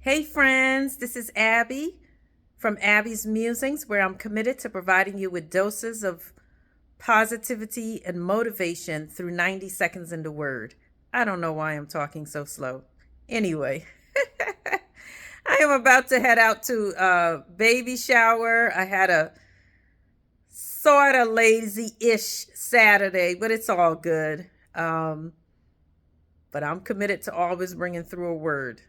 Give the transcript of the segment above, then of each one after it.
Hey, friends, this is Abby from Abby's Musings, where I'm committed to providing you with doses of positivity and motivation through 90 seconds in the Word. I don't know why I'm talking so slow. Anyway, I am about to head out to a baby shower. I had a sort of lazy ish Saturday, but it's all good. But I'm committed to always bringing through a word.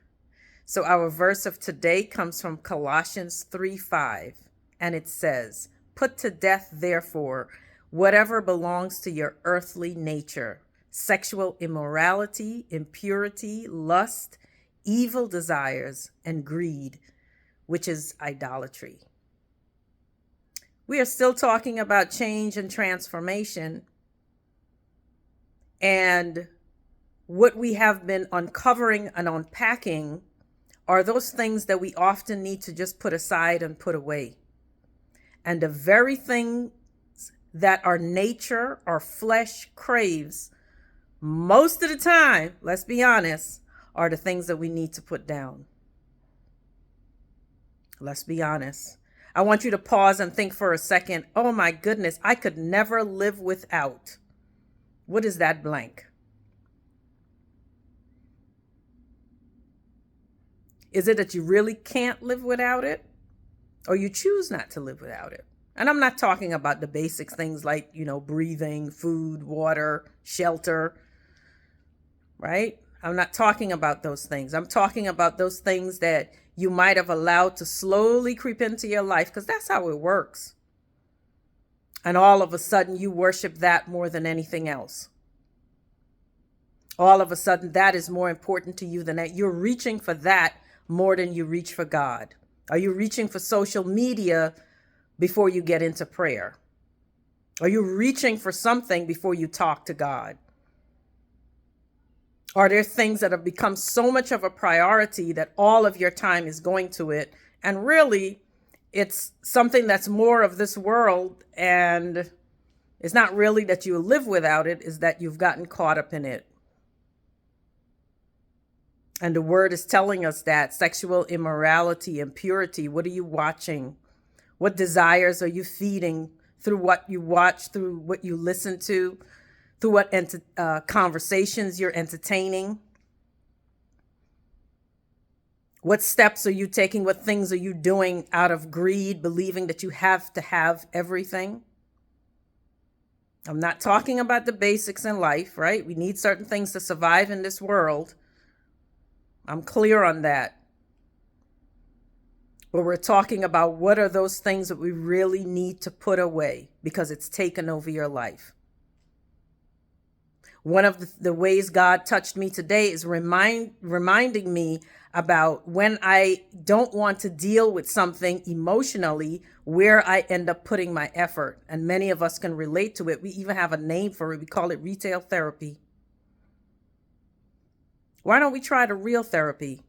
So our verse of today comes from Colossians 3:5, and it says, "Put to death, therefore, whatever belongs to your earthly nature: sexual immorality, impurity, lust, evil desires, and greed, which is idolatry." We are still talking about change and transformation, and what we have been uncovering and unpacking are those things that we often need to just put aside and put away. And the very things that our nature, our flesh craves, most of the time, let's be honest, are the things that we need to put down. Let's be honest. I want you to pause and think for a second. Oh my goodness, I could never live without. What is that blank? Is it that you really can't live without it? Or you choose not to live without it? And I'm not talking about the basic things like, breathing, food, water, shelter, right? I'm not talking about those things. I'm talking about those things that you might have allowed to slowly creep into your life, because that's how it works. And all of a sudden you worship that more than anything else. All of a sudden that is more important to you than that. You're reaching for that more than you reach for God. Are you reaching for social media before you get into prayer? Are you reaching for something before you talk to God? Are there things that have become so much of a priority that all of your time is going to it? And really, it's something that's more of this world, and it's not really that you live without it, is that you've gotten caught up in it. And the word is telling us that sexual immorality, impurity, what are you watching? What desires are you feeding through what you watch, through what you listen to, through what conversations you're entertaining? What steps are you taking? What things are you doing out of greed, believing that you have to have everything? I'm not talking about the basics in life, right? We need certain things to survive in this world. I'm clear on that. But we're talking about what are those things that we really need to put away because it's taken over your life. One of the ways God touched me today is reminding me about when I don't want to deal with something emotionally, where I end up putting my effort. And many of us can relate to it. We even have a name for it. We call it retail therapy. Why don't we try the real therapy?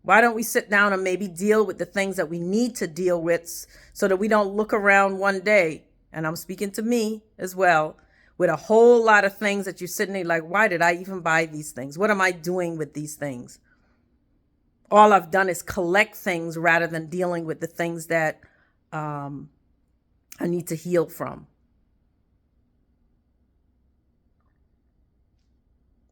Why don't we sit down and maybe deal with the things that we need to deal with so that we don't look around one day, and I'm speaking to me as well, with a whole lot of things that you're sitting there like, why did I even buy these things? What am I doing with these things? All I've done is collect things rather than dealing with the things that I need to heal from.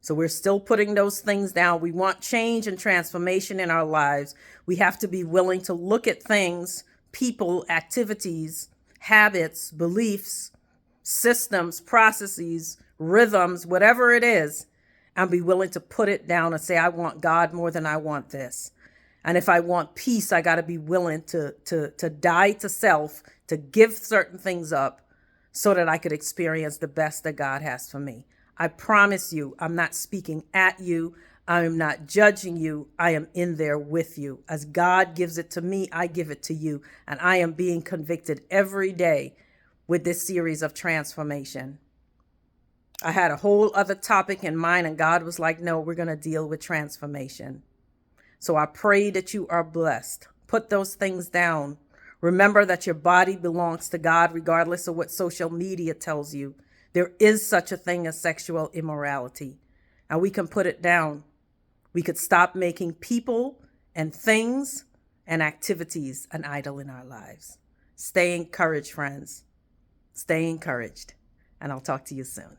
So we're still putting those things down. We want change and transformation in our lives. We have to be willing to look at things, people, activities, habits, beliefs, systems, processes, rhythms, whatever it is, and be willing to put it down and say, I want God more than I want this. And if I want peace, I got to be willing to die to self, to give certain things up so that I could experience the best that God has for me. I promise you, I'm not speaking at you. I am not judging you. I am in there with you. As God gives it to me, I give it to you. And I am being convicted every day with this series of transformation. I had a whole other topic in mind, and God was like, no, we're going to deal with transformation. So I pray that you are blessed. Put those things down. Remember that your body belongs to God, regardless of what social media tells you. There is such a thing as sexual immorality, and we can put it down. We could stop making people and things and activities an idol in our lives. Stay encouraged, friends. Stay encouraged. And I'll talk to you soon.